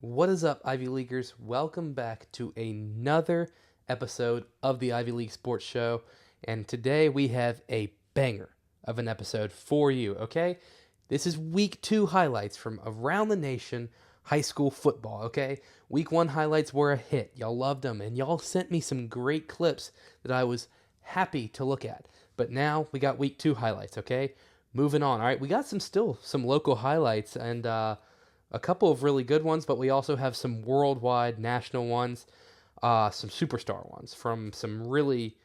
What is up, Ivy Leaguers? Welcome back to another episode of the Ivy League Sports Show. And today we have a banger of an episode for you, okay? This is week 2 highlights from around the nation high school football, okay? Week 1 highlights were a hit. Y'all loved them, and y'all sent me some great clips that I was happy to look at. But now we got week 2 highlights, okay? Moving on. All right, we got some local highlights and a couple of really good ones, but we also have some worldwide, national ones, some superstar ones from some really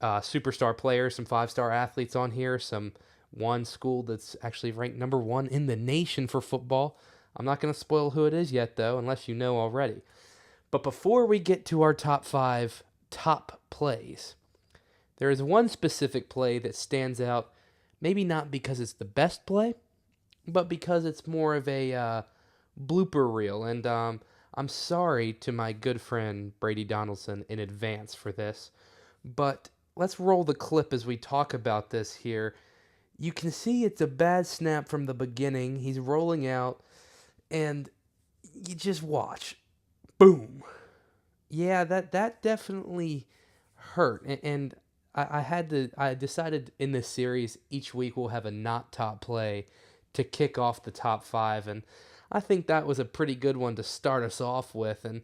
superstar players, some five-star athletes on here, some one school that's actually ranked number 1 in the nation for football. I'm not going to spoil who it is yet, though, unless you know already. But before we get to our top 5 top plays, there is one specific play that stands out, maybe not because it's the best play, but because it's more of a blooper reel. And I'm sorry to my good friend Brady Donaldson in advance for this, but let's roll the clip as we talk about this here. You can see it's a bad snap from the beginning. He's rolling out, and you just watch. Boom. Yeah, that definitely hurt. And I decided in this series each week we'll have a not top play to kick off the top 5, and I think that was a pretty good one to start us off with. And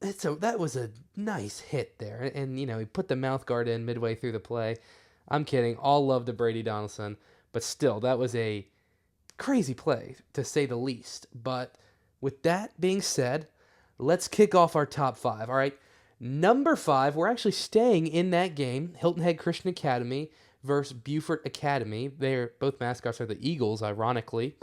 that was a nice hit there, and he put the mouth guard in midway through the play. I'm kidding. All love to Brady Donaldson, but still, that was a crazy play to say the least. But with that being said, let's kick off our top 5. All right, number 5, we're actually staying in that game. Hilton Head Christian Academy versus Beaufort Academy. They're both mascots are the Eagles, ironically.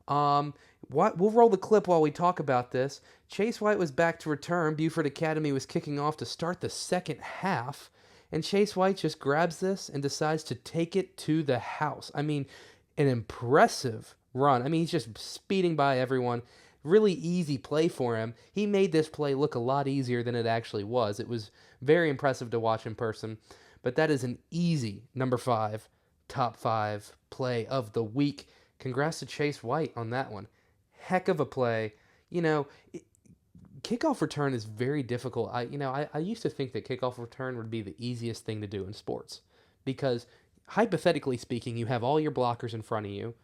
We'll roll the clip while we talk about this. Chase White was back to return. Beaufort Academy was kicking off to start the second half, and Chase White just grabs this and decides to take it to the house. I mean, an impressive run. I mean, he's just speeding by everyone. Really easy play for him. He made this play look a lot easier than it actually was. It was very impressive to watch in person, but that is an easy number 5, top 5 play of the week. Congrats to Chase White on that one. Heck of a play. You know, kickoff return is very difficult. I used to think that kickoff return would be the easiest thing to do in sports because hypothetically speaking, you have all your blockers in front of you,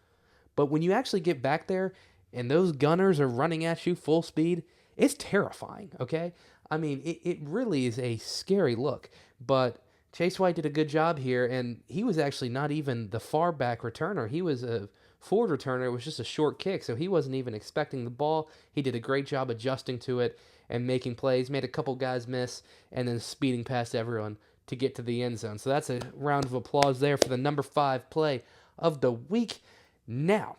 but when you actually get back there and those gunners are running at you full speed, it's terrifying, okay? I mean, it really is a scary look, but Chase White did a good job here, and he was actually not even the far back returner. He was a forward returner. It was just a short kick, so he wasn't even expecting the ball. He did a great job adjusting to it and making plays, made a couple guys miss, and then speeding past everyone to get to the end zone. So that's a round of applause there for the number 5 play of the week. Now,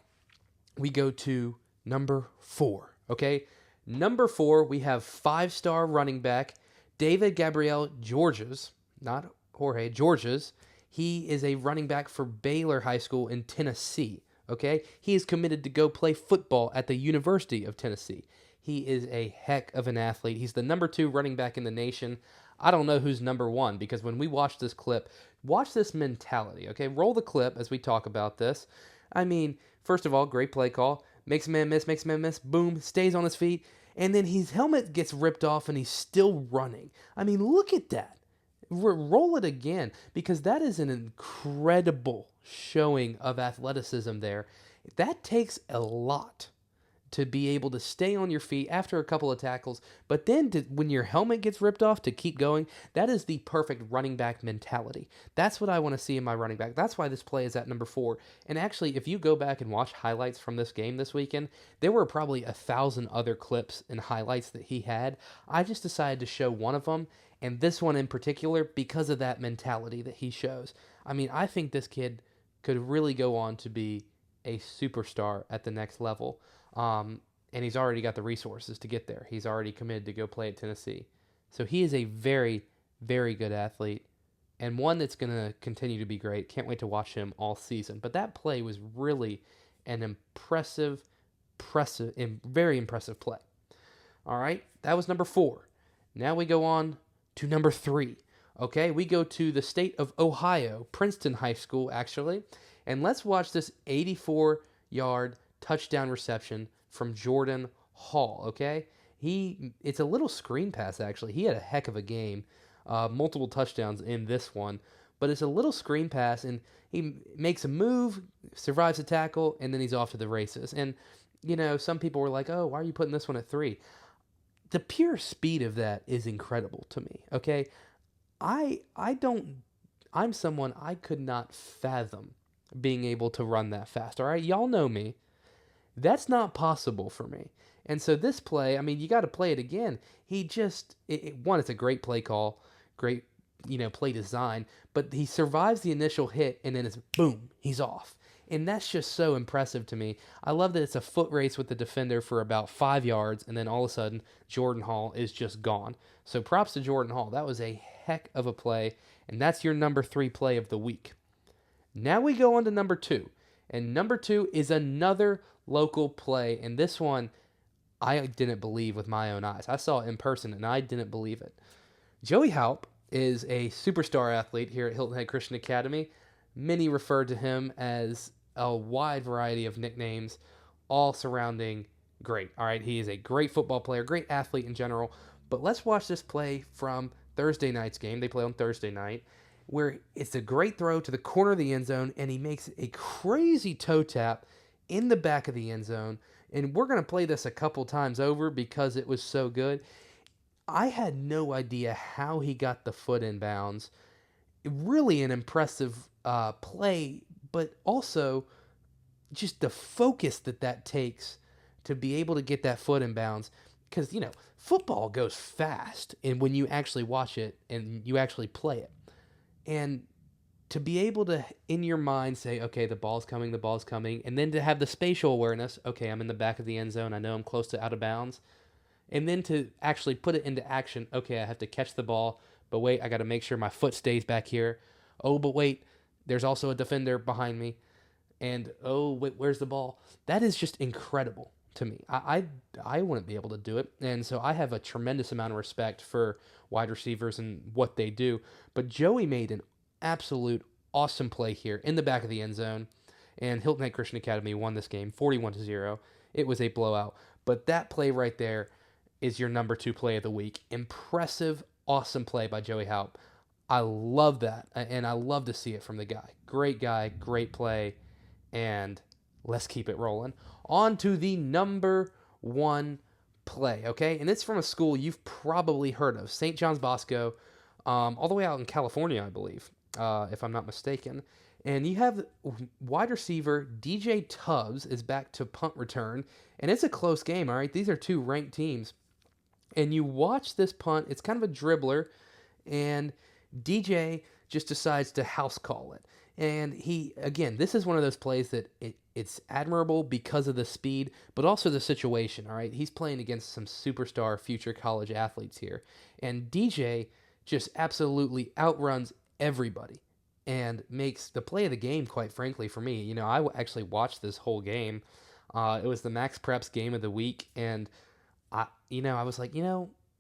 we go to number 4, okay? Number 4, we have 5-star running back David Gabriel Georges, not Jorge, Georges. He is a running back for Baylor High School in Tennessee, okay? He is committed to go play football at the University of Tennessee. He is a heck of an athlete. He's the number 2 running back in the nation. I don't know who's number 1 because when we watch this clip, watch this mentality, okay? Roll the clip as we talk about this. I mean, first of all, great play call. Makes a man miss, boom, stays on his feet, and then his helmet gets ripped off and he's still running. I mean, look at that. Roll it again because that is an incredible showing of athleticism there. That takes a lot to be able to stay on your feet after a couple of tackles, but then when your helmet gets ripped off to keep going, that is the perfect running back mentality. That's what I want to see in my running back. That's why this play is at number 4. And actually, if you go back and watch highlights from this game this weekend, there were probably 1,000 other clips and highlights that he had. I just decided to show one of them, and this one in particular, because of that mentality that he shows. I mean, I think this kid could really go on to be a superstar at the next level. And he's already got the resources to get there. He's already committed to go play at Tennessee. So he is a very, very good athlete and one that's going to continue to be great. Can't wait to watch him all season. But that play was really an very impressive play. All right, that was number 4. Now we go on to number 3. Okay, we go to the state of Ohio, Princeton High School, actually. And let's watch this 84-yard touchdown reception from Jordan Hall, okay? It's a little screen pass, actually. He had a heck of a game, multiple touchdowns in this one, but it's a little screen pass, and he makes a move, survives a tackle, and then he's off to the races. And, some people were like, oh, why are you putting this one at 3? The pure speed of that is incredible to me, okay? I don't I'm someone I could not fathom being able to run that fast. All right, y'all know me. That's not possible for me. And so this play, I mean, you got to play it again. He just one, it's a great play call, great play design, but he survives the initial hit and then it's boom, he's off. And that's just so impressive to me. I love that it's a foot race with the defender for about 5 yards, and then all of a sudden, Jordan Hall is just gone. So props to Jordan Hall. That was a heck of a play, and that's your number 3 play of the week. Now we go on to number 2. And number 2 is another local play, and this one I didn't believe with my own eyes. I saw it in person, and I didn't believe it. Joey Haupt is a superstar athlete here at Hilton Head Christian Academy. Many refer to him as a wide variety of nicknames, all surrounding great. All right, he is a great football player, great athlete in general. But let's watch this play from Thursday night's game. They play on Thursday night, where it's a great throw to the corner of the end zone, and he makes a crazy toe tap in the back of the end zone. And we're going to play this a couple times over because it was so good. I had no idea how he got the foot in bounds. Really an impressive play, but also just the focus that takes to be able to get that foot in bounds. Because, football goes fast, and when you actually watch it and you actually play it. And to be able to, in your mind, say, okay, the ball's coming, and then to have the spatial awareness, okay, I'm in the back of the end zone, I know I'm close to out of bounds, and then to actually put it into action, okay, I have to catch the ball, but wait, I got to make sure my foot stays back here. Oh, but wait, there's also a defender behind me, and oh, wait, where's the ball? That is just incredible to me. I wouldn't be able to do it, and so I have a tremendous amount of respect for wide receivers and what they do, but Joey made an absolute awesome play here in the back of the end zone, and Hilton Head Christian Academy won this game 41-0. It was a blowout, but that play right there is your number 2 play of the week. Impressive, awesome play by Joey Haupt. I love that, and I love to see it from the guy. Great guy, great play, and let's keep it rolling. On to the number 1 play, okay? And it's from a school you've probably heard of, St. John's Bosco, all the way out in California, I believe, if I'm not mistaken. And you have wide receiver DJ Tubbs is back to punt return, and it's a close game, all right? These are 2 ranked teams. And you watch this punt, it's kind of a dribbler, and DJ just decides to house call it. And this is one of those plays that it's admirable because of the speed, but also the situation, all right? He's playing against some superstar future college athletes here. And DJ just absolutely outruns everybody and makes the play of the game, quite frankly, for me. I actually watched this whole game. It was the Max Preps game of the week, and I was like,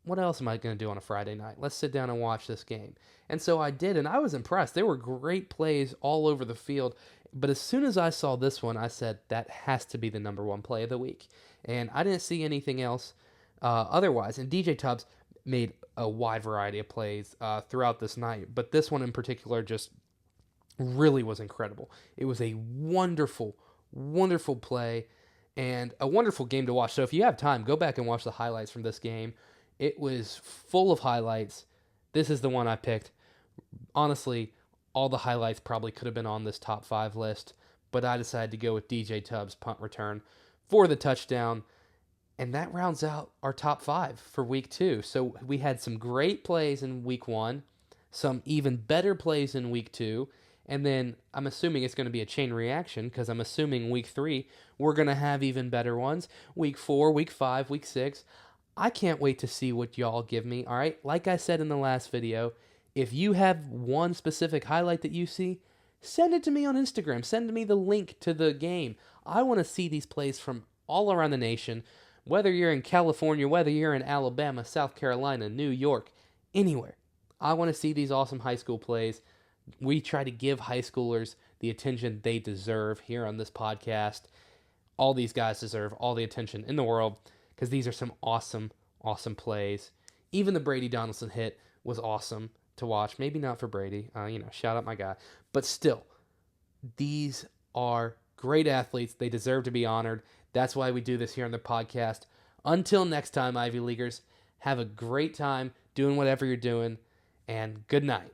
what else am I going to do on a Friday night? Let's sit down and watch this game. And so I did, and I was impressed. There were great plays all over the field. But as soon as I saw this one, I said, that has to be the number 1 play of the week. And I didn't see anything else otherwise. And DJ Tubbs made a wide variety of plays throughout this night. But this one in particular just really was incredible. It was a wonderful, wonderful play and a wonderful game to watch. So if you have time, go back and watch the highlights from this game. It was full of highlights. This is the one I picked. Honestly, all the highlights probably could have been on this top 5 list, but I decided to go with DJ Tubbs' punt return for the touchdown, and that rounds out our top 5 for week 2. So we had some great plays in week 1, some even better plays in week 2, and then I'm assuming it's going to be a chain reaction because I'm assuming week 3 we're going to have even better ones. Week 4, week 5, week 6. I can't wait to see what y'all give me, all right? Like I said in the last video, if you have one specific highlight that you see, send it to me on Instagram. Send me the link to the game. I want to see these plays from all around the nation, whether you're in California, whether you're in Alabama, South Carolina, New York, anywhere. I want to see these awesome high school plays. We try to give high schoolers the attention they deserve here on this podcast. All these guys deserve all the attention in the world because these are some awesome, awesome plays. Even the Brady Donaldson hit was awesome to watch. Maybe not for Brady, shout out my guy. But still, these are great athletes. They deserve to be honored. That's why we do this here on the podcast. Until next time, Ivy Leaguers, have a great time doing whatever you're doing, and good night.